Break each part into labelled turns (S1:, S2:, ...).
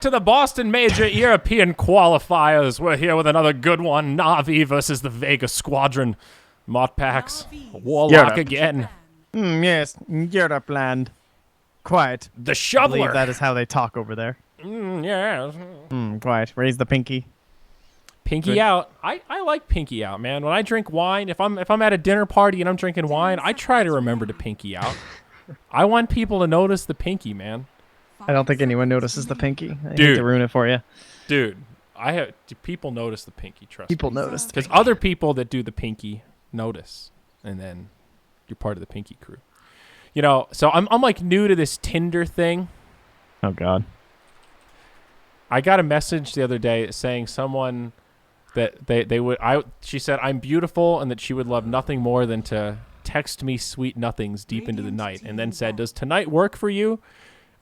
S1: To the Boston Major European qualifiers. We're here with another good one. Navi versus the Vega Squadron. Modpacks. Warlock again.
S2: Yes, Europe land. Quite.
S1: The
S2: I
S1: Shoveler.
S2: believe that is how they talk over there.
S1: Yeah.
S2: Quite. Raise the pinky.
S1: Pinky
S2: Good.
S1: out. I like pinky out, man. When I drink wine, if I'm at a dinner party and I'm drinking wine, I try to remember to pinky out. I want people to notice the pinky, man.
S2: I don't think anyone notices the pinky. I hate
S1: Dude.
S2: to ruin it for you.
S1: Dude, people notice the pinky, trust me.
S2: People notice.
S1: Because other people that do the pinky notice, and then you're part of the pinky crew. You know, so I'm like new to this Tinder thing.
S2: Oh God.
S1: I got a message the other day saying someone that she said I'm beautiful and that she would love nothing more than to text me sweet nothings deep into the night, and then said, "Does tonight work for you?"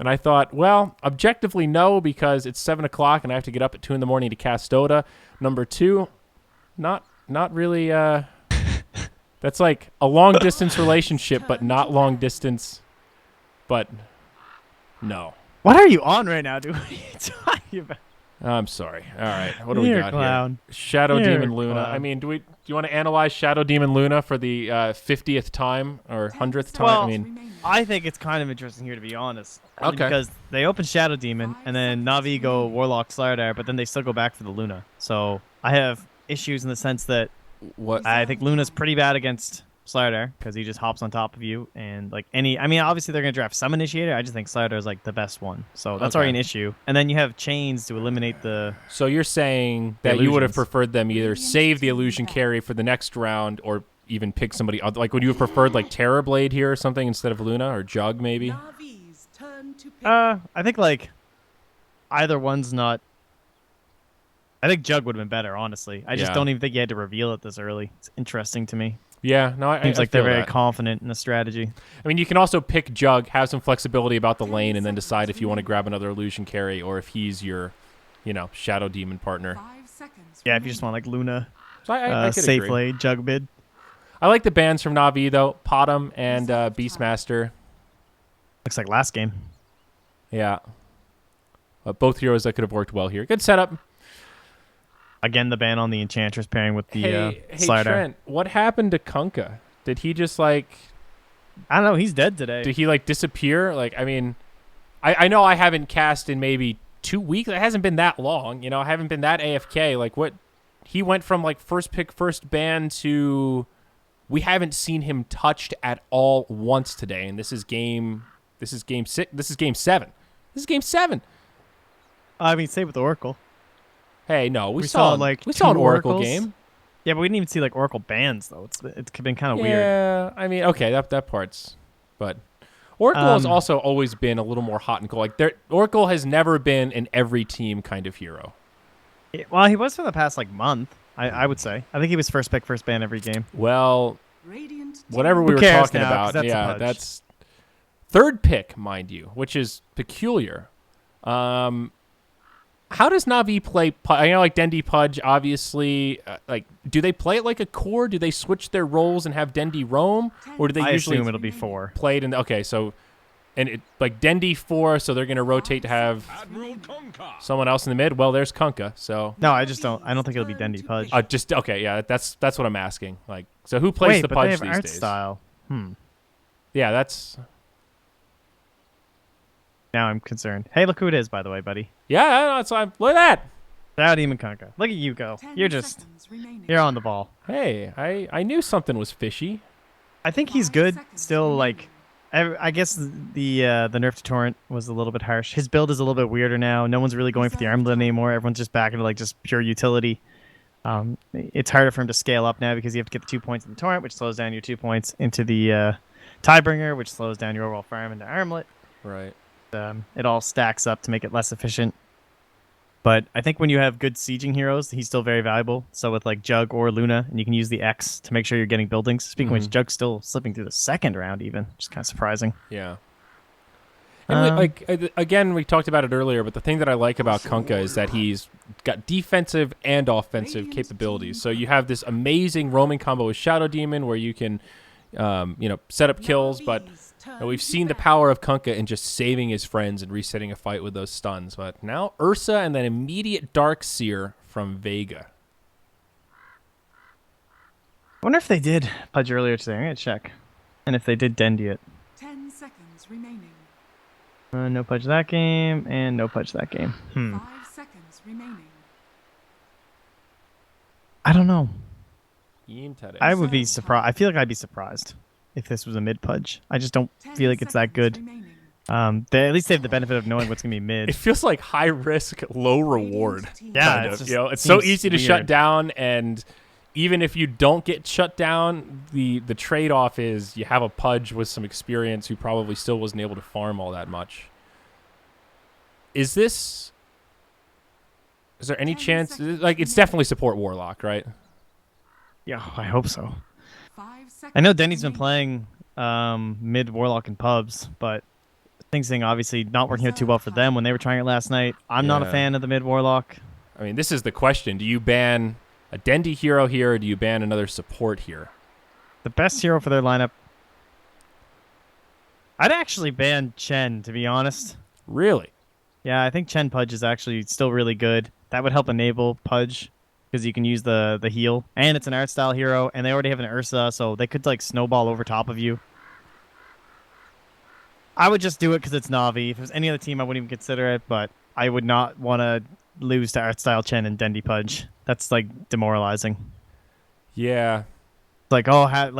S1: And I thought, well, objectively no, because it's 7 o'clock and I have to get up at 2 a.m. to cast Dota. Number two, not really. That's like a long distance relationship, but not long distance. But no.
S2: What are you on right now, dude? What are you talking about?
S1: I'm sorry. All right, what do we got
S2: clown.
S1: here? Shadow
S2: You're
S1: Demon
S2: a
S1: Luna.
S2: clown.
S1: I mean, do you want to analyze Shadow Demon Luna for the 50th time or 100th time?
S2: Well,
S1: I mean,
S2: I think it's kind of interesting here, to be honest. Only
S1: Okay.
S2: Because they open Shadow Demon, and then Navi go Warlock Slardar, but then they still go back for the Luna. So I have issues in the sense that
S1: what?
S2: I think Luna's pretty bad against Slardar because he just hops on top of you, and like I mean, obviously they're gonna draft some initiator. I just think Slardar is like the best one, so that's already an issue. And then you have chains to eliminate the.
S1: So you're saying that you would have
S2: illusions.
S1: preferred them either save the illusion carry for the next round, or even pick somebody other. Like, would you have preferred like Terrorblade here or something instead of Luna, or Jug maybe?
S2: I think like either one's not. I think Jug would have been better, honestly. I just
S1: Yeah.
S2: don't even think you had to reveal it this early. It's interesting to me.
S1: Yeah, no, I
S2: Seems like
S1: feel
S2: they're very
S1: that.
S2: confident in the strategy.
S1: I mean, you can also pick Jug, have some flexibility about the lane, and then decide if you want to grab another illusion carry or if he's your, Shadow Demon partner.
S2: Yeah, if you just want like Luna,
S1: So I could
S2: safe
S1: agree.
S2: lane, Jug mid.
S1: I like the bans from Navi though, Potom and Beastmaster.
S2: Looks like last game.
S1: Yeah, both heroes that could have worked well here. Good setup.
S2: Again, the ban on the Enchantress pairing with the
S1: Hey
S2: Slardar.
S1: Trent, what happened to Kunkka? Did he just
S2: I don't know. He's dead today.
S1: Did he disappear? I mean, I know I haven't cast in maybe 2 weeks. It hasn't been that long. I haven't been that AFK. What? He went from first pick, first ban to we haven't seen him touched at all once today. And this is game 6. This is game 7. This is game 7.
S2: I mean, same with Oracle.
S1: Hey, no, we
S2: saw,
S1: an
S2: like,
S1: Oracle
S2: oracles.
S1: game.
S2: Yeah, but we didn't even see like Oracle bans though. It's been kind of weird.
S1: Yeah, I mean, okay, that part's, but Oracle has also always been a little more hot and cold. Oracle has never been an every team kind of hero.
S2: Well, he was for the past month. I would say. I think he was first pick, first ban every game.
S1: Well, whatever we
S2: Who
S1: were
S2: cares
S1: talking
S2: now, 'cause
S1: about,
S2: that's a pudge.
S1: that's third pick, mind you, which is peculiar. How does Navi play? I know Dendi Pudge, obviously. Do they play it like a core? Do they switch their roles and have Dendi roam, or do they
S2: I
S1: usually
S2: assume it'll be 4.
S1: played in? Okay, so and it Dendi 4, so they're gonna rotate to have someone else in the mid. Well, there's Kunkka, so
S2: No, I don't think it'll be Dendi Pudge.
S1: just okay, yeah. That's what I'm asking. So who plays
S2: Wait,
S1: the
S2: but they
S1: Pudge
S2: have
S1: these
S2: art
S1: days?
S2: style.
S1: Yeah, that's.
S2: Now I'm concerned. Hey, look who it is, by the way, buddy.
S1: Yeah, that's why. Look at that.
S2: Shadow Demon Kunkka. Look at you go. You're on the ball.
S1: Hey, I knew something was fishy.
S2: I think he's good. Still, I guess the nerf to Torrent was a little bit harsh. His build is a little bit weirder now. No one's really going for the armlet anymore. Everyone's just back into just pure utility. It's harder for him to scale up now because you have to get the 2 points in the Torrent, which slows down your 2 points into the Tiebringer, which slows down your overall farm into armlet.
S1: Right.
S2: It all stacks up to make it less efficient. But I think when you have good sieging heroes, he's still very valuable. So with Jug or Luna, and you can use the X to make sure you're getting buildings. Speaking of which, Jug's still slipping through the second round even, which is kind of surprising.
S1: Yeah. And again, we talked about it earlier, but the thing that I like about Kunkka is that he's got defensive and offensive capabilities. So you have this amazing roaming combo with Shadow Demon where you can, set up kills, but And we've seen the power of Kunkka in just saving his friends and resetting a fight with those stuns. But now Ursa and then immediate Dark Seer from Vega.
S2: I wonder if they did Pudge earlier today. I'm going to check. And if they did Dendi it.
S3: 10 seconds remaining.
S2: No Pudge that game, and no Pudge that game.
S3: 5 seconds remaining.
S2: I don't know.
S1: Interest.
S2: I would be surprised. I feel like I'd be surprised if this was a mid Pudge. I just don't feel like it's that good. At least they have the benefit of knowing what's going to be mid.
S1: It feels like high risk, low reward.
S2: Yeah,
S1: Kind of, you know, it's so easy to shut down, and even if you don't get shut down, the trade-off is you have a Pudge with some experience who probably still wasn't able to farm all that much. Is there any chance? Like, it's definitely support Warlock, right?
S2: Yeah, I hope so. I know Denny's been playing mid Warlock in pubs, but things obviously not working out too well for them when they were trying it last night. I'm not a fan of the mid Warlock.
S1: I mean, this is the question. Do you ban a Dendi hero here, or do you ban another support here?
S2: The best hero for their lineup, I'd actually ban Chen, to be honest.
S1: Really?
S2: Yeah, I think Chen Pudge is actually still really good. That would help enable Pudge, because you can use the heal. And it's an art style hero, and they already have an Ursa, so they could like snowball over top of you. I would just do it because it's Navi. If it was any other team, I wouldn't even consider it, but I would not want to lose to art style Chen and Dendi Pudge. That's like demoralizing.
S1: Yeah.
S2: It's like, oh, how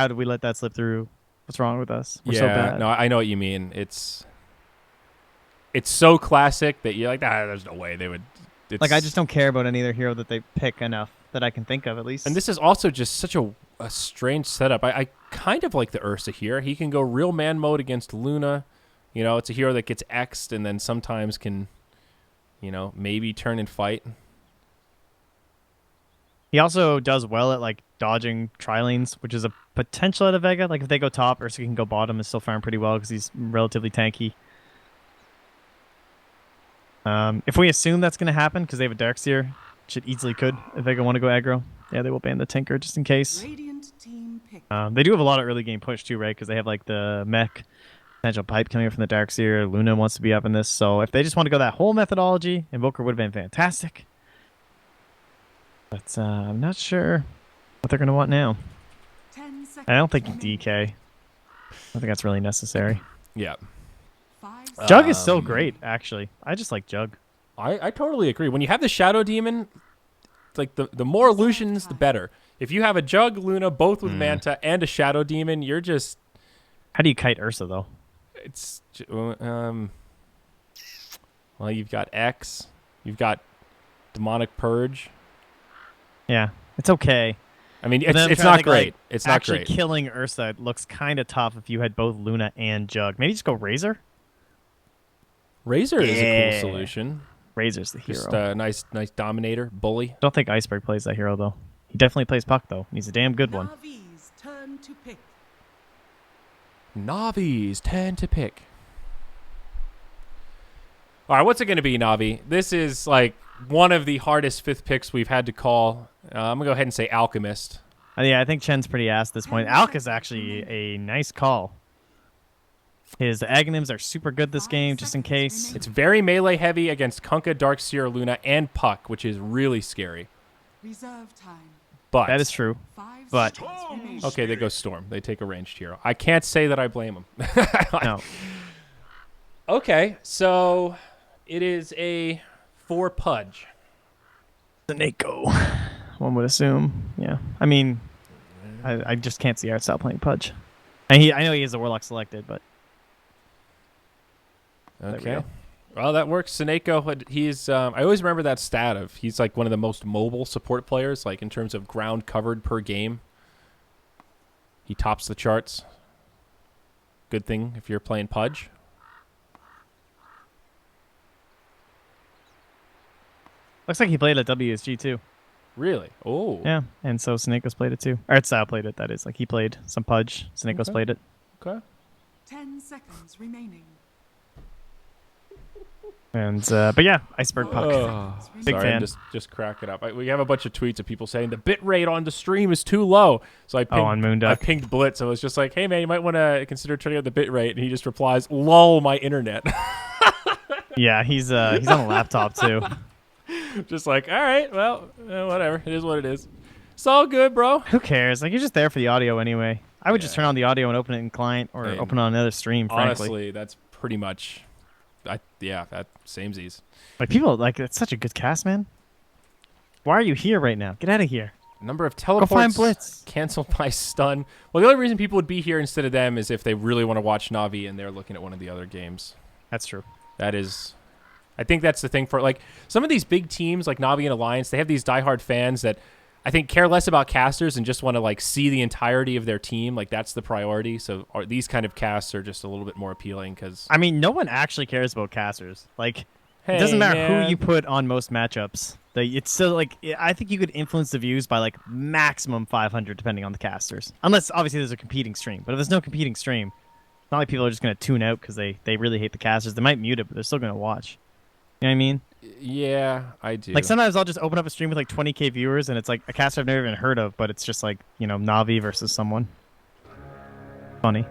S2: did we let that slip through? What's wrong with us? We're so bad.
S1: No, I know what you mean. It's so classic that you're like, there's no way they would.
S2: Like, I just don't care about any other hero that they pick enough that I can think of, at least.
S1: And this is also just such a strange setup. I kind of like the Ursa here. He can go real man mode against Luna. You know, it's a hero that gets X'd and then sometimes can, you know, maybe turn and fight.
S2: He also does well at, like, dodging tri-lanes, which is a potential out of Vega. Like, if they go top, Ursa can go bottom and still farm pretty well because he's relatively tanky. If we assume that's going to happen because they have a Darkseer, which it easily could if Vega want to go aggro. Yeah, they will ban the Tinker just in case. They do have a lot of early game push too, right? Because they have like the mech potential pipe coming from the Darkseer. Luna wants to be up in this. So if they just want to go that whole methodology, Invoker would have been fantastic. But I'm not sure what they're going to want now. I don't think DK. I don't think that's really necessary.
S1: Yeah.
S2: Jug is still great, actually. I just like Jug.
S1: I totally agree. When you have the Shadow Demon, it's like the more illusions, the better. If you have a Jug, Luna, both with Manta, and a Shadow Demon, you're just...
S2: How do you kite Ursa, though?
S1: It's... well, you've got X. You've got Demonic Purge.
S2: Yeah, it's okay.
S1: I mean, it's not great.
S2: Like,
S1: it's not
S2: actually
S1: great.
S2: Killing Ursa looks kind of tough if you had both Luna and Jug. Maybe just go Razor?
S1: Razor is a cool solution.
S2: Razor's the hero.
S1: Just a nice Dominator, bully.
S2: I don't think Iceberg plays that hero, though. He definitely plays Puck, though. He's a damn good one.
S3: Navi's turn to pick.
S1: Navi's turn to pick. All right, what's it going to be, Navi? This is like one of the hardest fifth picks we've had to call. I'm going to go ahead and say Alchemist.
S2: Yeah, I think Chen's pretty ass at this point. Alk is actually a nice call. His Aghanims are super good this game, just in case.
S1: It's very melee heavy against Kunkka, Darkseer, Luna, and Puck, which is really scary.
S3: Reserve time.
S1: But
S2: that is true. But
S1: okay, they go Storm. They take a ranged hero. I can't say that I blame them.
S2: No.
S1: Okay, so it is a 4 Pudge.
S2: The Nako, one would assume. Yeah. I mean, I just can't see Artstyle playing Pudge. And I know he is a Warlock selected, but...
S1: Okay. Well, that works. Seneko, he's I always remember that stat of he's like one of the most mobile support players, like in terms of ground covered per game. He tops the charts. Good thing if you're playing Pudge.
S2: Looks like he played at WSG too.
S1: Really? Oh.
S2: Yeah, and so Seneco's played it too. Artstyle played it, that is. Like he played some Pudge. Seneco's played it.
S1: Okay.
S3: 10 seconds remaining.
S2: And but yeah, Iceberg Puck. Big
S1: Sorry,
S2: fan.
S1: I'm just cracking up. We have a bunch of tweets of people saying the bit rate on the stream is too low. So I pinged,
S2: on Moonduck.
S1: I pinged Blitz. I was just like, hey, man, you might want to consider turning up the bit rate. And he just replies, lol, my internet.
S2: Yeah, he's on a laptop too.
S1: Just like, all right, well, whatever. It is what it is. It's all good, bro.
S2: Who cares? Like, you're just there for the audio anyway. I would just turn on the audio and open it in client or
S1: Hey,
S2: open it on another stream, frankly.
S1: Honestly, that's pretty much, that samesies.
S2: Like, people, like, it's such a good cast, man. Why are you here right now? Get out of here.
S1: Number of
S2: Go
S1: teleports
S2: find Blitz.
S1: canceled by stun. Well, the only reason people would be here instead of them is if they really want to watch Navi and they're looking at one of the other games.
S2: That's true.
S1: That is, I think that's the thing for, like, some of these big teams like Navi and Alliance, they have these diehard fans that I think care less about casters and just want to, like, see the entirety of their team. Like, that's the priority. So these kind of casts are just a little bit more appealing because,
S2: I mean, no one actually cares about casters. Like,
S1: hey,
S2: it doesn't matter
S1: man,
S2: who you put on most matchups. It's still, like, I think you could influence the views by, like, maximum 500 depending on the casters. Unless, obviously, there's a competing stream. But if there's no competing stream, it's not like people are just going to tune out because they really hate the casters. They might mute it, but they're still going to watch. You know what I mean?
S1: Yeah, I do.
S2: Like, sometimes I'll just open up a stream with, like, 20K viewers, and it's, like, a caster I've never even heard of, but it's just, like, you know, Navi versus someone. Funny.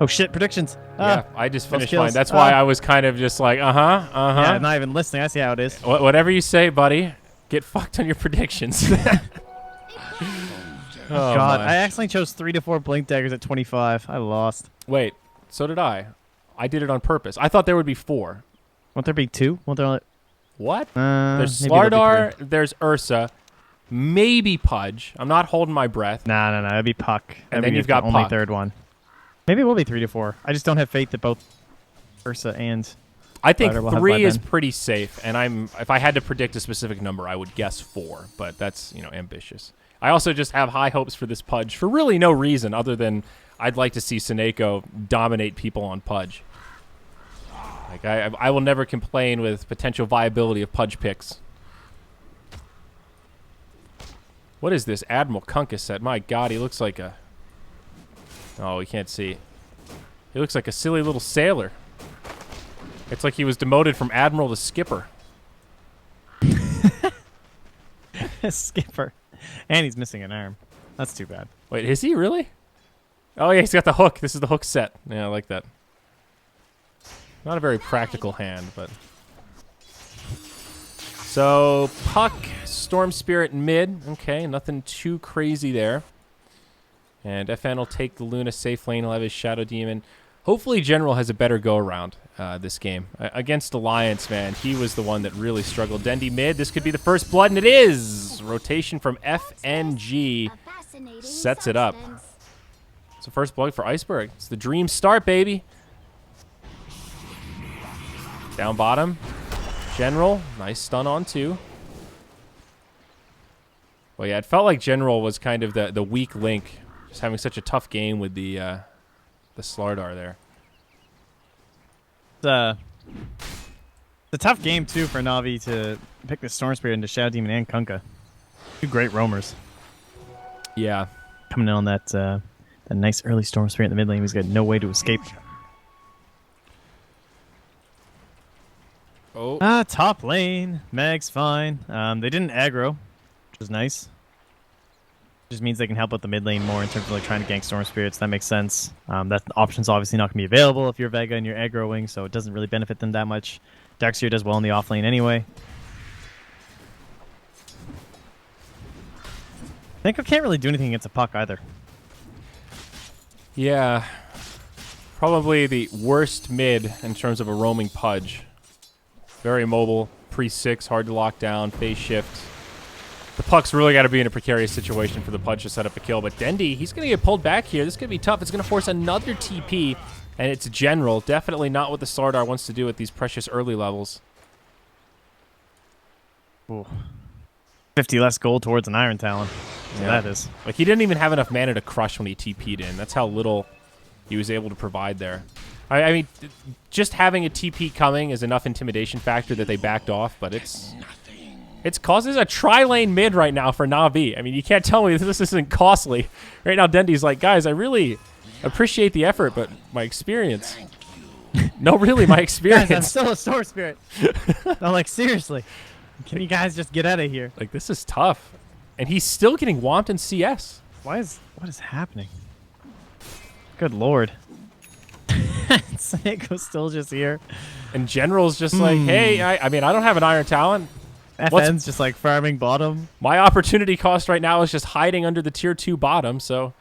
S2: Oh, shit, predictions.
S1: Yeah, I just finished
S2: kills.
S1: mine. That's why I was kind of just like,
S2: Yeah, I'm not even listening. I see how it is.
S1: Whatever you say, buddy. Get fucked on your predictions. Oh,
S2: God,
S1: my.
S2: I accidentally chose 3 to 4 blink daggers at 25. I lost.
S1: Wait, so did I. I did it on purpose. I thought there would be 4.
S2: Won't there be 2? Won't there only...
S1: What? There's
S2: maybe there'll be
S1: Slardar,
S2: 3.
S1: there's Ursa, maybe Pudge. I'm not holding my breath.
S2: No. It'd be Puck.
S1: And
S2: That'd
S1: then
S2: be
S1: you've
S2: the
S1: got
S2: only
S1: Puck.
S2: third one. Maybe it will be 3 to 4. I just don't have faith that both Ursa and...
S1: I think
S2: Slardar will have
S1: 3
S2: by
S1: is
S2: then.
S1: pretty safe, and if I had to predict a specific number, I would guess 4, but that's, ambitious. I also just have high hopes for this Pudge for really no reason other than I'd like to see Seneko dominate people on Pudge. Like, I will never complain with potential viability of Pudge picks. What is this Admiral Kunkus set? My God, he looks like a... Oh, we can't see. He looks like a silly little sailor. It's like he was demoted from Admiral to Skipper.
S2: Skipper. And he's missing an arm. That's too bad.
S1: Wait, is he really? Oh, yeah, he's got the hook. This is the hook set. Yeah, I like that. Not a very practical hand, but... So, Puck, Storm Spirit mid. Okay, nothing too crazy there. And FN will take the Luna safe lane. He'll have his Shadow Demon. Hopefully General has a better go-around this game. Against Alliance, man, he was the one that really struggled. Dendy mid. This could be the first blood, and it is! Rotation from FNG sets it up. It's the first blood for Iceberg. It's the dream start, baby. Down bottom. General. Nice stun on 2. Well, yeah, it felt like General was kind of the weak link. Just having such a tough game with the Slardar there.
S2: It's a tough game, too, for Navi to pick the Storm Spirit into Shadow Demon and Kunkka. 2 great roamers.
S1: Yeah.
S2: Coming in on that nice early Storm Spirit in the mid lane. He's got no way to escape.
S1: Oh.
S2: Top lane. Meg's fine. They didn't aggro, which is nice. Just means they can help out the mid lane more in terms of like trying to gank Storm Spirits. That makes sense. That option's obviously not going to be available if you're Vega and you're aggroing, so it doesn't really benefit them that much. Darkseer does well in the off lane anyway. Neko can't really do anything against a Puck either.
S1: Yeah. Probably the worst mid in terms of a roaming Pudge. Very mobile. Pre-6, hard to lock down. Phase shift. The Puck's really got to be in a precarious situation for the Pudge to set up a kill. But Dendy, he's going to get pulled back here. This is going to be tough. It's going to force another TP. And it's General. Definitely not what the Slardar wants to do at these precious early levels.
S2: Ooh. 50 less gold towards an Iron Talon. So
S1: Yeah.
S2: that is.
S1: Like, he didn't even have enough mana to crush when he TP'd in. That's how little he was able to provide there. I mean, just having a TP coming is enough intimidation factor that they backed off, but it's causes a tri-lane mid right now for Navi. I mean, you can't tell me this isn't costly. Right now, Dendy's like, guys, I really appreciate the effort, but my experience. No, really, my
S2: Guys, I'm
S1: experience.
S2: still a store spirit. I'm like, seriously. Can you guys just get out of here?
S1: Like, this is tough. And he's still getting whomped in CS.
S2: What is happening? Good lord. Snake's still just here.
S1: And General's just like, hey, I mean, I don't have an Iron Talent.
S2: FN's just like farming bottom.
S1: My opportunity cost right now is just hiding under the tier 2 bottom, so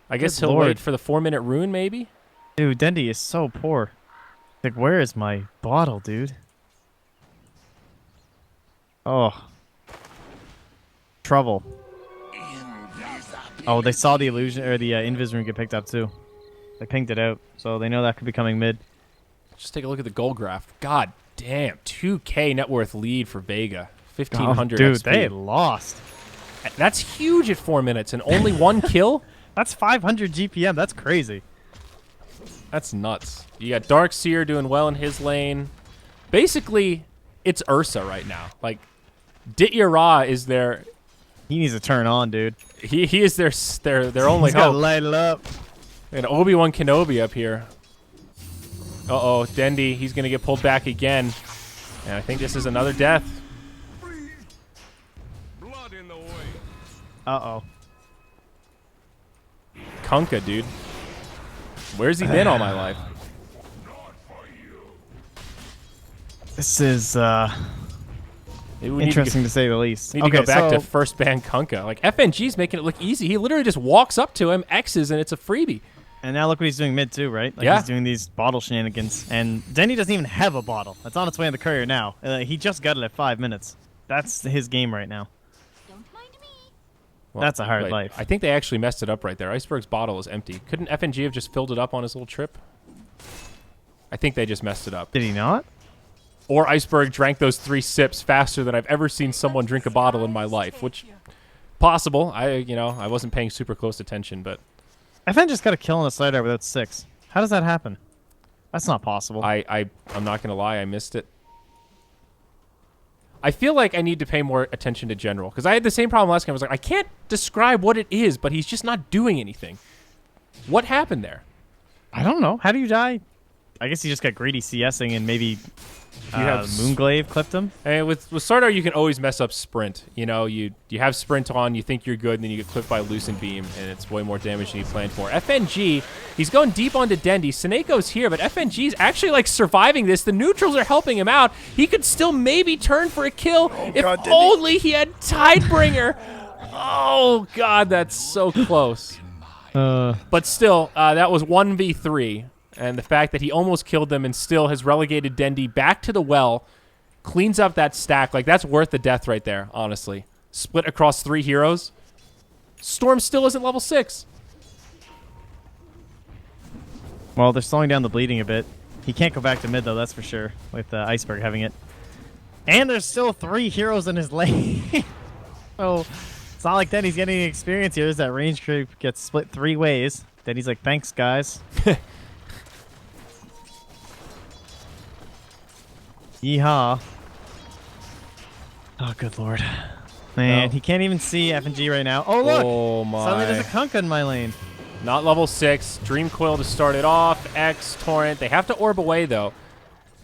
S1: I guess he'll wait for the 4-minute rune, maybe?
S2: Dude, Dendy is so poor. Like, where is my bottle, dude? Oh. Trouble. Oh, they saw the illusion or the invis rune get picked up too. They pinged it out, so they know that could be coming mid.
S1: Just take a look at the goal graph. God damn, 2K net worth lead for Vega. 1,500
S2: dude,
S1: XP.
S2: they lost.
S1: That's huge at 4 minutes and only 1 kill?
S2: That's 500 GPM. That's crazy.
S1: That's nuts. You got Darkseer doing well in his lane. Basically, it's Ursa right now. Like, Dityara is their...
S2: He needs to turn on, dude.
S1: He is their only
S2: He's gotta
S1: hope.
S2: light it up.
S1: And Obi-Wan Kenobi up here. Uh-oh, Dendy, he's going to get pulled back again. And I think this is another death.
S4: Blood in the way.
S2: Uh-oh.
S1: Kunkka, dude. Where's he been all my life?
S2: This is
S1: Maybe we need
S2: interesting to say the least.
S1: Need to go back to first ban Kunkka. Like, FNG's making it look easy. He literally just walks up to him, X's, and it's a freebie.
S2: And now look what he's doing mid too, right? Like,
S1: yeah.
S2: He's doing these bottle shenanigans. And Denny doesn't even have a bottle. It's on its way in the courier now. He just got it at 5 minutes. That's his game right now.
S5: Don't mind me.
S1: Well,
S2: that's a hard
S1: wait,
S2: life.
S1: I think they actually messed it up right there. Iceberg's bottle is empty. Couldn't FNG have just filled it up on his little trip? I think they just messed it up.
S2: Did he not?
S1: Or Iceberg drank those 3 sips faster than I've ever seen someone drink a bottle in my life, which possible. I wasn't paying super close attention, but
S2: FN just got a kill on the sidearm without 6. How does that happen? That's not possible.
S1: I'm not gonna lie, I missed it. I feel like I need to pay more attention to General because I had the same problem last game. I was like, I can't describe what it is, but he's just not doing anything. What happened there?
S2: I don't know. How do you die? I guess he just got greedy CSing and maybe Moonglaive clipped him.
S1: And with Sardar, you can always mess up sprint. You know, you have sprint on, you think you're good, and then you get clipped by Lucent Beam, and it's way more damage than you planned for. FNG, he's going deep onto Dendy. Seneco's here, but FNG's actually, like, surviving this. The neutrals are helping him out. He could still maybe turn for a kill if only he had Tidebringer. Oh, God, that's so close. But still, that was 1v3. And the fact that he almost killed them and still has relegated Dendy back to the well, cleans up that stack. Like, that's worth the death right there, honestly. Split across 3 heroes. Storm still isn't level 6.
S2: Well, they're slowing down the bleeding a bit. He can't go back to mid, though, that's for sure, with Iceberg having it. And there's still 3 heroes in his lane. So it's not like Denny's getting any experience here. As that range creep gets split 3 ways. Denny's like, thanks, guys. Yeehaw. Oh, good lord. Man, he can't even see FNG right now. Oh, look!
S1: Oh, my.
S2: Suddenly there's a Kunkka in my lane.
S1: Not level 6. Dream Coil to start it off. X, Torrent. They have to orb away, though.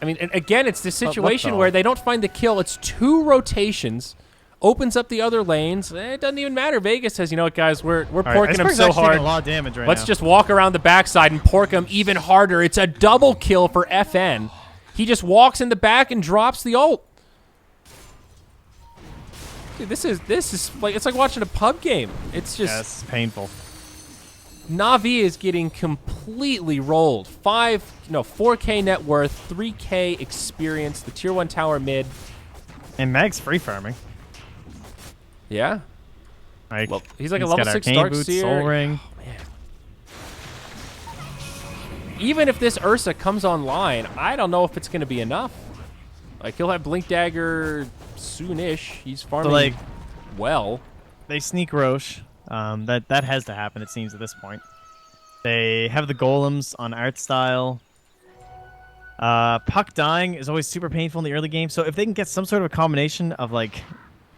S1: I mean, and again, it's this situation where they don't find the kill. It's 2 rotations. Opens up the other lanes. It doesn't even matter. Vegas says, you know what, guys? We're porking him so hard.
S2: A lot of damage right
S1: Let's
S2: now.
S1: just walk around the backside and pork him even harder. It's a double kill for FN. He just walks in the back and drops the ult. Dude, this is like, it's like watching a pub game. It's just
S2: it's painful.
S1: Navi is getting completely rolled. 4K net worth, 3K experience, the tier 1 tower mid.
S2: And Mag's free farming.
S1: Yeah.
S2: Like,
S1: well, he's like a level 6 Darkseer.
S2: Soul Ring.
S1: Oh, man. Even if this Ursa comes online, I don't know if it's going to be enough. Like, he'll have Blink Dagger soonish. He's farming
S2: like,
S1: well.
S2: They sneak Roche. That has to happen, it seems, at this point. They have the golems on art style. Puck dying is always super painful in the early game, so if they can get some sort of a combination of, like,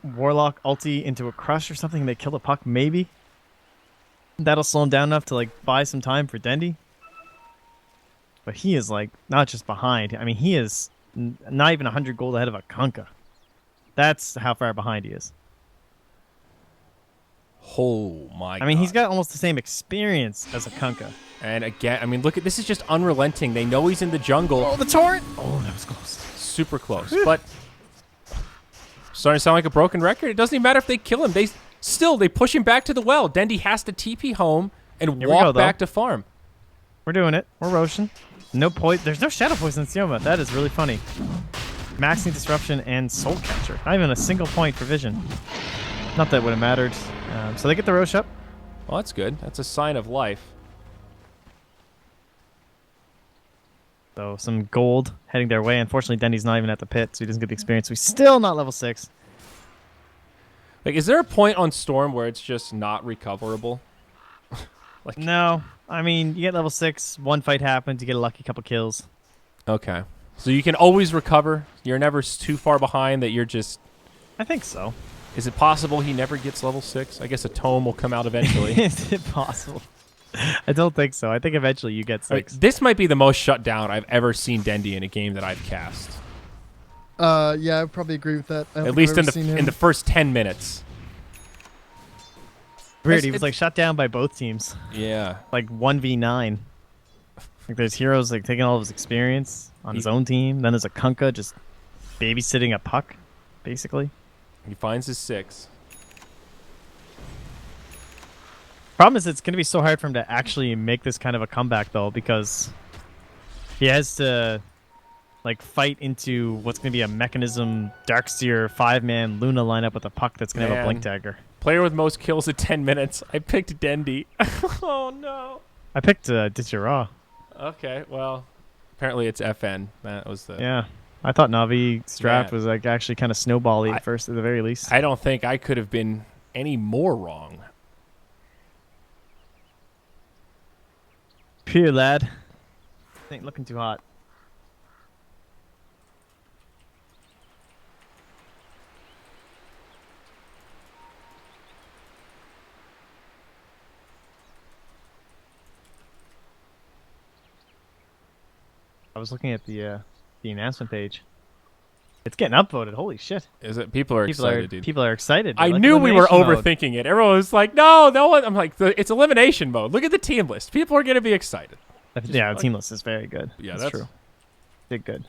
S2: Warlock ulti into a Crush or something and they kill the Puck, maybe, that'll slow him down enough to, like, buy some time for Dendy. But he is like not just behind. I mean, he is not even 100 gold ahead of a Kunkka. That's how far behind he is.
S1: Oh my!
S2: I mean, he's got almost the same experience as a Kunkka.
S1: And again, I mean, look at this is just unrelenting. They know he's in the jungle.
S2: Oh, the torrent! Oh, that was close.
S1: Super close, but starting to sound like a broken record. It doesn't even matter if they kill him. They push him back to the well. Dendi has to TP home and
S2: Here we
S1: walk
S2: go,
S1: back to farm.
S2: We're doing it. We're Roshan. No There's no Shadow Poison in Sioma. That is really funny. Maxing Disruption and Soul Catcher. Not even a single point for Vision. Not that it would have mattered. So they get the Rosh up.
S1: Well, that's good. That's a sign of life.
S2: So some gold heading their way. Unfortunately, Dendi's not even at the pit, so he doesn't get the experience. So he's still not level 6.
S1: Like, is there a point on Storm where it's just not recoverable?
S2: Like, no. I mean, you get level 6, one fight happens, you get a lucky couple kills.
S1: Okay. So you can always recover. You're never too far behind that you're just...
S2: I think so.
S1: Is it possible he never gets level 6? I guess a tome will come out eventually.
S2: Is it possible? I don't think so. I think eventually you get 6.
S1: This might be the most shut down I've ever seen Dendi in a game that I've cast.
S4: Yeah, I would probably agree with that.
S1: At least in the first 10 minutes.
S2: Weird, he was like shut down by both teams.
S1: Yeah.
S2: Like 1v9. Like there's heroes like taking all of his experience on his own team. Then there's a Kunkka just babysitting a puck, basically.
S1: He finds his 6.
S2: Problem is it's going to be so hard for him to actually make this kind of a comeback, though, because he has to like fight into what's going to be a Mechanism Darkseer 5-man Luna lineup with a puck that's going to have a Blink Dagger.
S1: Player with most kills at 10 minutes. I picked Dendi. Oh, no.
S2: I picked Ditchera.
S1: Okay, well, apparently it's FN. That was the...
S2: Yeah. I thought Navi Strat
S1: Man.
S2: was like actually kind of snowbally at first, at the very least.
S1: I don't think I could have been any more wrong.
S2: Pure lad. Ain't looking too hot. I was looking at the announcement page. It's getting upvoted. Holy shit!
S1: Is it? People are excited, dude.
S2: People are excited.
S1: I
S2: Like
S1: knew we were
S2: elimination mode.
S1: overthinking it. Everyone was like, no one. I'm like, it's elimination mode. Look at the team list. People are going to be excited.
S2: Yeah, the team list is very good.
S1: Yeah,
S2: that's true. Did good.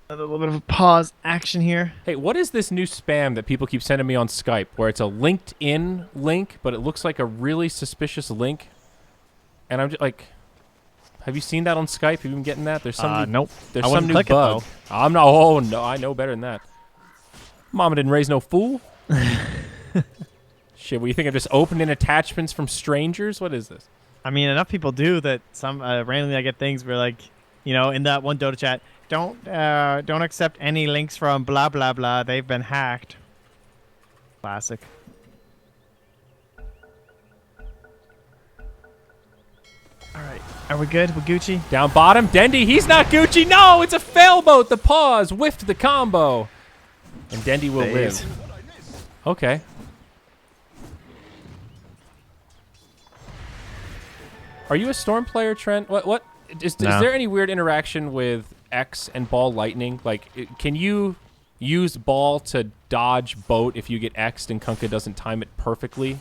S2: A little bit of a pause action here.
S1: Hey, what is this new spam that people keep sending me on Skype where it's a LinkedIn link, but it looks like a really suspicious link? And I'm just like, have you seen that on Skype? Have you been getting that? There's some
S2: Nope.
S1: There's
S2: I
S1: some
S2: wouldn't
S1: new
S2: click it,
S1: bug.
S2: though.
S1: I'm not. Oh no, I know better than that. Mama didn't raise no fool. Shit, what, you think I'm just opening attachments from strangers? What is this?
S2: I mean, enough people do that. Some randomly I get things where like, you know, in that one Dota chat, don't accept any links from blah blah blah. They've been hacked. Classic. All right, are we good with Gucci?
S1: Down bottom, Dendi. He's not Gucci. No, it's a fail boat. The pause whiffed the combo, and Dendi will live. Okay. Are you a Storm player, Trent? What is there any weird interaction with X and Ball Lightning? Like, can you use Ball to dodge boat if you get X'd and Kunkka doesn't time it perfectly?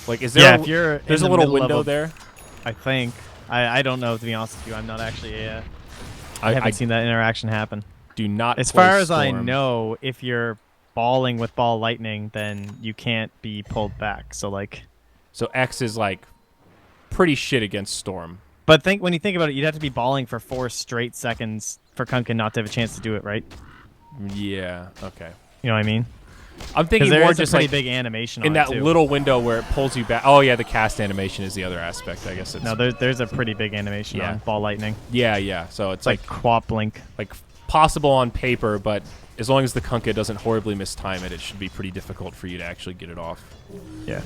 S1: Like, is there?
S2: Yeah, if you're
S1: there's
S2: in
S1: a
S2: the
S1: little
S2: middle
S1: window
S2: of
S1: there.
S2: I think. I don't know, to be honest with you. I'm not actually. I
S1: I
S2: haven't seen that interaction happen.
S1: do not.
S2: As
S1: play
S2: far as I
S1: Storm.
S2: know, if you're balling with Ball Lightning, then you can't be pulled back. So like.
S1: So X is like pretty shit against Storm.
S2: But when you think about it, you'd have to be balling for 4 straight seconds for Kunkka not to have a chance to do it, right?
S1: Yeah. Okay.
S2: You know what I mean?
S1: I'm thinking
S2: There
S1: more
S2: is
S1: just
S2: a pretty
S1: like
S2: big animation
S1: in
S2: on
S1: that
S2: it too.
S1: little window where it pulls you back. Oh yeah, the cast animation is the other aspect. I guess it's
S2: No, there's a pretty big animation
S1: Yeah.
S2: on Ball Lightning.
S1: yeah. So it's
S2: It's like Qual Blink.
S1: like possible on paper, but as long as the Kunkka doesn't horribly mistime it, it should be pretty difficult for you to actually get it off.
S2: Yeah.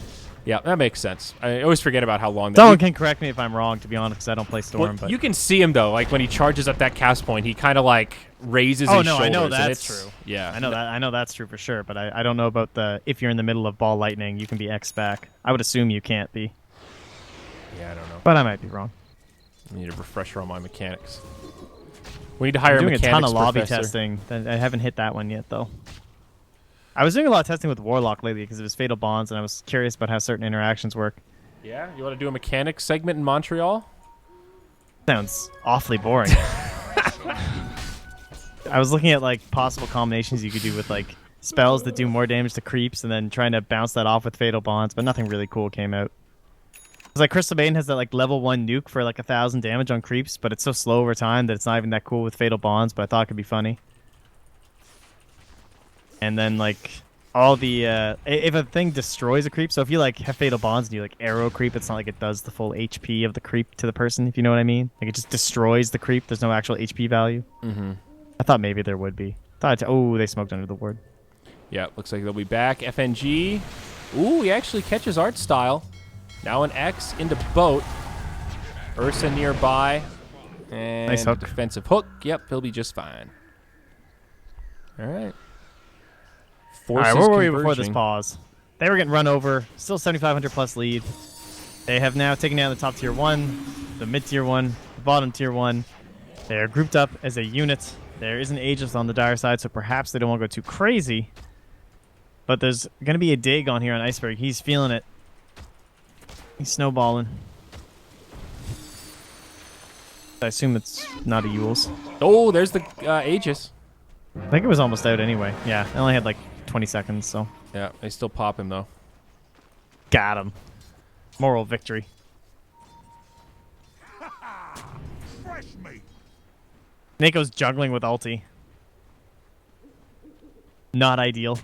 S1: Yeah, that makes sense. I always forget about how long.
S2: Someone can correct me if I'm wrong, to be honest, because I don't play Storm.
S1: Well,
S2: but
S1: you can see him though, like when he charges up that cast point, he kind of like raises his shoulders.
S2: I know
S1: and
S2: that's
S1: it's-
S2: true.
S1: Yeah,
S2: I know that's true for sure, but I don't know about the if you're in the middle of ball lightning, you can be X back. I would assume you can't be,
S1: Yeah, I don't know.
S2: but I might be wrong.
S1: I need a refresher on my mechanics. We need to hire
S2: I'm doing
S1: a
S2: a ton
S1: mechanics
S2: of lobby
S1: professor.
S2: testing. I haven't hit that one yet, though. I was doing a lot of testing with Warlock lately because of his Fatal Bonds, and I was curious about how certain interactions work.
S1: Yeah, you want to do a mechanics segment in Montreal?
S2: Sounds awfully boring. I was looking at like possible combinations you could do with like spells that do more damage to creeps, and then trying to bounce that off with Fatal Bonds, but nothing really cool came out. It's like Crystal Bane has that like level 1 nuke for like 1,000 damage on creeps, but it's so slow over time that it's not even that cool with Fatal Bonds, but I thought it could be funny. And then like all the if a thing destroys a creep, so if you like have Fatal Bonds and you like arrow creep, it's not like it does the full HP of the creep to the person, if you know what I mean. Like it just destroys the creep. There's no actual HP value.
S1: Mm-hmm.
S2: I thought maybe there would be. Oh, they smoked under the ward.
S1: Yeah, looks like they'll be back. FNG. Ooh, he actually catches art style. Now an X into boat. Ursa nearby. And
S2: Nice hook.
S1: defensive hook. Yep, he'll be just fine. All right.
S2: All right,
S1: Forces
S2: where were we before this
S1: converging.
S2: pause? They were getting run over. Still 7,500 plus lead. They have now taken down the top tier 1, the mid tier 1, the bottom tier 1. They are grouped up as a unit. There is an Aegis on the dire side, so perhaps they don't want to go too crazy. But there's going to be a dig on here on Iceberg. He's feeling it. He's snowballing. I assume it's not a Yule's.
S1: Oh, there's the Aegis.
S2: I think it was almost out anyway. Yeah, it only had like 20 seconds, so.
S1: Yeah, they still pop him though.
S2: Got him. Moral victory. Nako's juggling with ulti. Not ideal.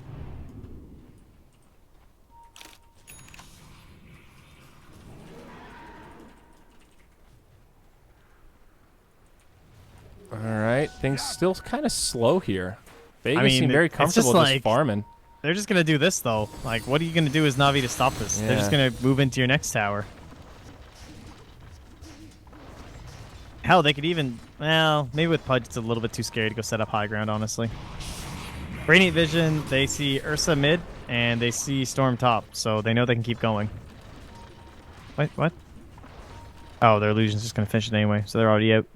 S1: All right, things still kind of slow here. Vegas
S2: I mean,
S1: seem very
S2: it's
S1: comfortable
S2: just
S1: just
S2: like-
S1: farming.
S2: They're just going to do this, though. Like, what are you going to do as Navi to stop this? They're just
S1: Yeah.
S2: going to move into your next tower. Hell, they could even... Well, maybe with Pudge, it's a little bit too scary to go set up high ground, honestly. Radiant Vision, they see Ursa mid, and they see Storm top, so they know they can keep going. Wait, what? Oh, their illusion's just going to finish it anyway, so they're already out.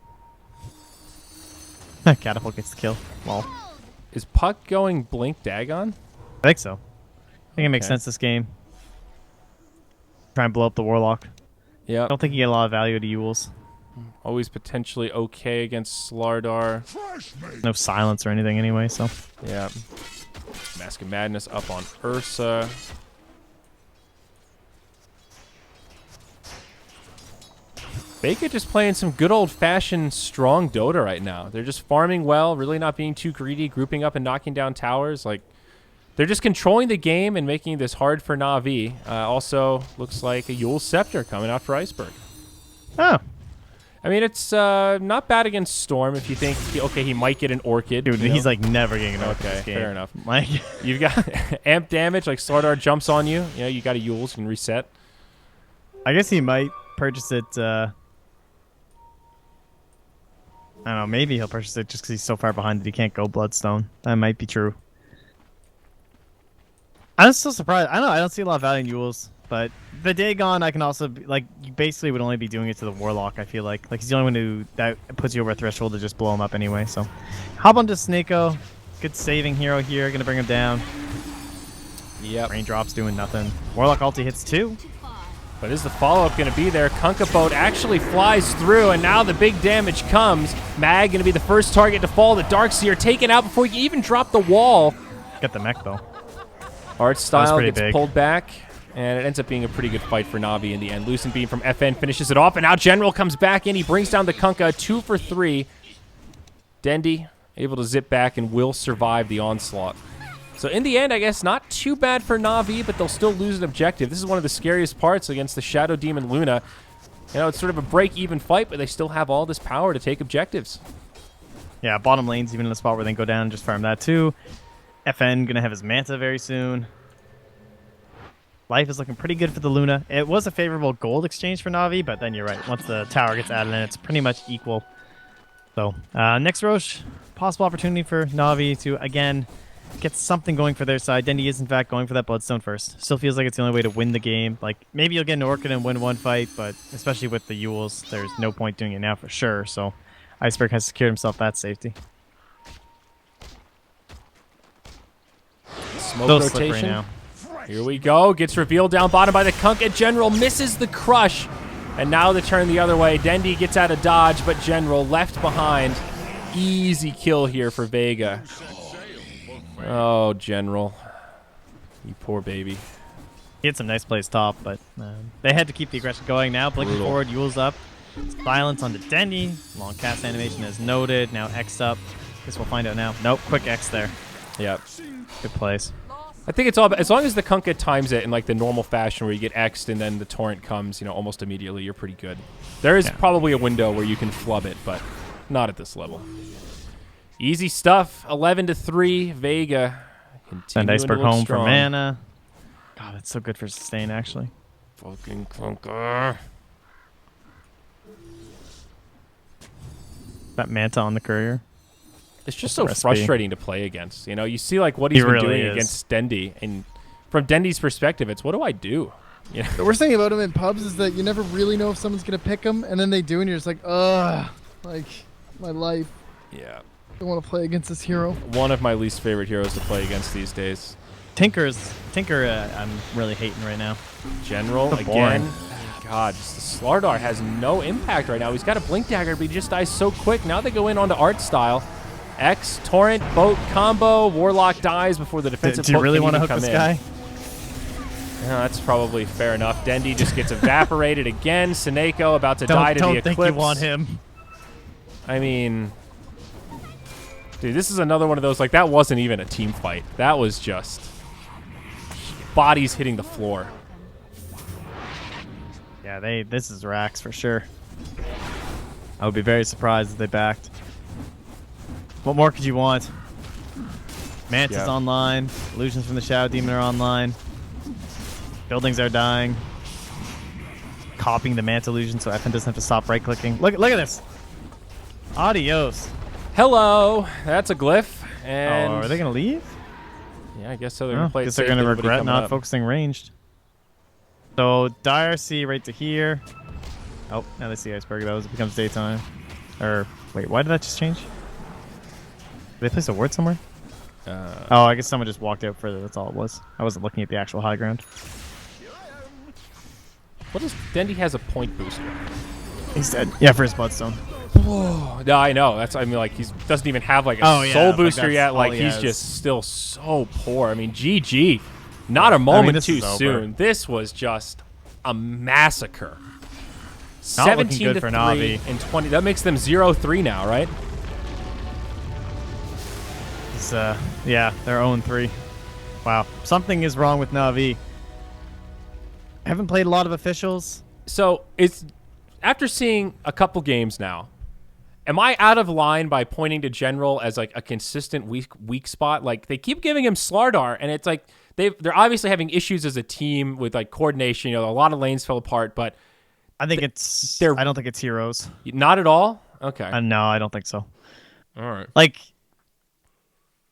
S2: Catapult gets the kill. Lol.
S1: Is Puck going Blink Dagon?
S2: I think so. I think it makes
S1: Okay.
S2: sense this game. Try and blow up the Warlock.
S1: Yeah,
S2: I don't think you get a lot of value to Yules.
S1: always potentially okay against Slardar.
S2: No silence or anything anyway, so.
S1: Yeah. Mask of Madness up on Ursa. Vega just playing some good old-fashioned strong Dota right now. They're just farming well, really not being too greedy, grouping up and knocking down towers. Like, they're just controlling the game and making this hard for Navi. Also, looks like a Yule Scepter coming out for Iceberg.
S2: Oh,
S1: I mean, it's not bad against Storm if you think, okay, he might get an Orchid.
S2: dude,
S1: you know?
S2: he's like never getting an
S1: Okay,
S2: this game.
S1: fair enough.
S2: Like,
S1: You've got amp damage, like Slardar jumps on you. You know, you got a Yules, you can reset.
S2: I guess he might purchase it. I don't know. Maybe he'll purchase it just because he's so far behind that he can't go Bloodstone. That might be true. I'm still surprised. I don't know. I don't see a lot of value in Yules. But the Dagon, I can also be, like, you basically would only be doing it to the Warlock, I feel like. Like, he's the only one who that puts you over a threshold to just blow him up anyway. So, hop onto Snako. Good saving hero here. Gonna bring him down.
S1: Yep.
S2: Raindrops doing nothing. Warlock ulti hits 2.
S1: But is the follow-up going to be there? Kunkka Boat actually flies through, and now the big damage comes. Mag going to be the first target to fall. The Darkseer taken out before you even drop the wall.
S2: Get the mech, though.
S1: Art Style
S2: pretty
S1: gets
S2: big.
S1: pulled back, and it ends up being a pretty good fight for Navi in the end. Lucent Beam from FN finishes it off, and now General comes back in. He brings down the Kunkka, 2 for 3. Dendy able to zip back and will survive the onslaught. So in the end, I guess not too bad for Navi, but they'll still lose an objective. This is one of the scariest parts against the Shadow Demon Luna. You know, it's sort of a break-even fight, but they still have all this power to take objectives.
S2: Yeah, bottom lane's even in a spot where they can go down and just farm that too. FN gonna have his Manta very soon. life is looking pretty good for the Luna. It was a favorable gold exchange for Navi, but then you're right. Once the tower gets added in, it's pretty much equal. So next Roche, possible opportunity for Navi to, again, get something going for their side. Dendy is, in fact, going for that Bloodstone first. Still feels like it's the only way to win the game. Like, maybe you'll get an Orchid and win one fight, but especially with the Yules, there's no point doing it now for sure. So Iceberg has secured himself that safety.
S1: Smoke
S2: Still slippery
S1: rotation.
S2: now.
S1: Here we go. Gets revealed down bottom by the Kunkka. General misses the crush. And now the turn the other way. Dendy gets out of dodge, but General left behind. Easy kill here for Vega. Oh, General. You poor baby.
S2: He had some nice plays top, but they had to keep the aggression going. Now blinking forward, Yule's up. Silence onto Dendy. Long cast animation as noted. Now X up. Guess we'll find out now. Nope, quick X there.
S1: Yep.
S2: Good plays.
S1: I think it's all about, as long as the Kunkka times it in like the normal fashion where you get X'd and then the torrent comes, you know, almost immediately, you're pretty good. There is probably a window where you can flub it, but not at this level. Easy stuff. 11-3. Vega.
S2: Send Iceberg home for
S1: strong.
S2: mana. God, that's so good for sustain, actually.
S1: Fucking Kunkka.
S2: That Manta on the courier.
S1: It's just
S2: That's
S1: so
S2: the recipe.
S1: frustrating to play against. You know, you see like what he's been
S2: really
S1: doing
S2: is.
S1: against Dendy, and from Dendy's perspective, it's what do I do? You know?
S4: The worst thing about him in pubs is that you never really know if someone's gonna pick him, and then they do, and you're just like, ugh, like my life.
S1: Yeah.
S4: I don't want to play against this hero.
S1: One of my least favorite heroes to play against these days.
S2: Tinker, I'm really hating right now.
S1: General
S2: So
S1: again.
S2: boring.
S1: God, just the Slardar has no impact right now. He's got a Blink Dagger, but he just dies so quick. Now they go in onto Art Style. X, Torrent, Boat combo. Warlock dies before the defensive
S2: Do you
S1: poke
S2: really
S1: can
S2: want to
S1: even
S2: hook
S1: come
S2: this
S1: in.
S2: guy?
S1: Yeah, that's probably fair enough. Dendy just gets evaporated again. Seneko about to die to
S2: Don't
S1: the
S2: think
S1: Eclipse.
S2: you want him.
S1: I mean, dude, this is another one of those, like, that wasn't even a team fight. That was just bodies hitting the floor.
S2: Yeah, this is Rax for sure. I would be very surprised if they backed. What more could you want? Manta's
S1: Yeah.
S2: online. Illusions from the Shadow Demon are online. Buildings are dying. Copying the Manta illusion so FN doesn't have to stop right-clicking. Look at this. Adios.
S1: Hello. That's a glyph. And
S2: Oh, are they going to leave?
S1: yeah, I guess so. They're
S2: No,
S1: going to play it
S2: guess they're
S1: safe,
S2: going to
S1: nobody
S2: regret
S1: coming
S2: not
S1: up.
S2: focusing ranged. So, Dire C right to here. Oh, now they see Iceberg. It becomes daytime. Or, wait, why did that just change? Did they place a ward somewhere? Oh, I guess someone just walked out further. That's all it was. I wasn't looking at the actual high ground.
S1: What is Dendy has a point booster?
S2: He's dead. Yeah, for his Bloodstone.
S1: No, I know. That's, I mean, like, he doesn't even have like a soul
S2: like,
S1: booster
S2: that's
S1: yet.
S2: all
S1: Like,
S2: he
S1: he's
S2: has.
S1: just still so poor. I mean, GG. Not a moment
S2: this
S1: too
S2: is over.
S1: soon. This was just a massacre.
S2: Not looking
S1: 17
S2: good
S1: to
S2: for
S1: 3
S2: Navi.
S1: and 20. That makes them 0-3 now, right?
S2: It's, yeah, they're 0-3. Wow. Something is wrong with Navi. I haven't played a lot of officials.
S1: So it's after seeing a couple games now. Am I out of line by pointing to General as like a consistent weak spot? Like they keep giving him Slardar, and it's like they're obviously having issues as a team with like coordination. You know, a lot of lanes fell apart, but
S2: I think I don't think it's heroes.
S1: not at all. Okay,
S2: No, I don't think so.
S1: all right.
S2: Like,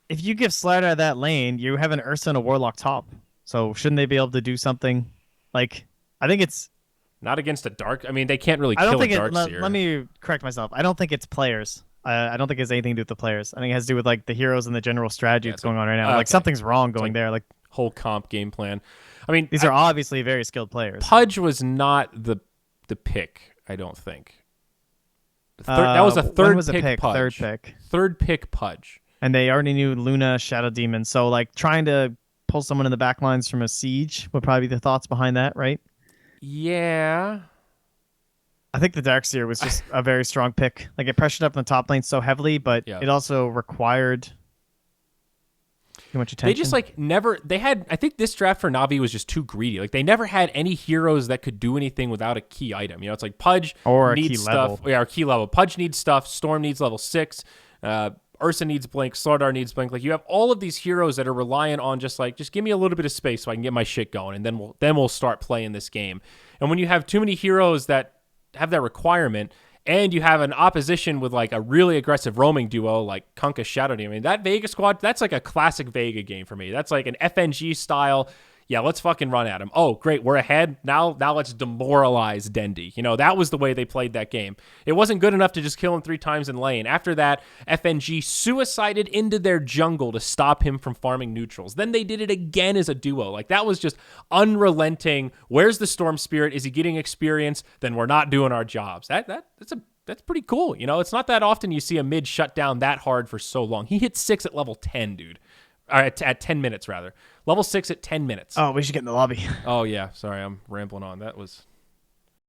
S2: if you give Slider that lane, you have an Ursa and a Warlock top. So shouldn't they be able to do something? Like, I think it's...
S1: Not against a dark. I mean, they can't really
S2: I don't
S1: kill a
S2: think
S1: dark
S2: it...
S1: seer.
S2: Let me correct myself. I don't think it's players. I don't think it has anything to do with the players. I think it has to do with, like, the heroes and the general strategy that's going on right now. Like,
S1: okay.
S2: something's wrong going there. Like,
S1: Whole comp game plan. I mean,
S2: these are obviously very skilled players.
S1: Pudge was not the pick. I don't think. That was a
S2: when
S1: third
S2: was the
S1: pick. Pudge.
S2: Third pick.
S1: Third pick. Pudge.
S2: And they already knew Luna, Shadow Demon. So, like, trying to pull someone in the back lines from a siege would probably be the thoughts behind that, right?
S1: Yeah.
S2: I think the Darkseer was just a very strong pick. Like, it pressured up in the top lane so heavily, but
S1: Yeah.
S2: it also required too much attention.
S1: They just like never. They had. I think this draft for Navi was just too greedy. Like they never had any heroes that could do anything without a key item. You know, it's like Pudge
S2: Or a
S1: needs
S2: key
S1: stuff.
S2: level.
S1: Yeah, or key level. Pudge needs stuff. Storm needs level 6. Ursa needs blink, Slardar needs blink. Like, you have all of these heroes that are reliant on just give me a little bit of space so I can get my shit going, and then we'll start playing this game. And when you have too many heroes that have that requirement, and you have an opposition with like a really aggressive roaming duo like Kunkka Shadow Demon, I mean, that Vega squad, that's like a classic Vega game for me. That's like an FNG style. Yeah, let's fucking run at him. Oh, great, we're ahead. Now let's demoralize Dendi. You know, that was the way they played that game. It wasn't good enough to just kill him 3 times in lane. After that, FNG suicided into their jungle to stop him from farming neutrals. Then they did it again as a duo. Like, that was just unrelenting. Where's the Storm Spirit? Is he getting experience? Then we're not doing our jobs. That's pretty cool. You know, it's not that often you see a mid shut down that hard for so long. He hit 6 at level 10, dude. At 10 minutes, rather. Level 6 at 10 minutes.
S2: Oh, we should get in the lobby.
S1: Oh, yeah. Sorry, I'm rambling on. That was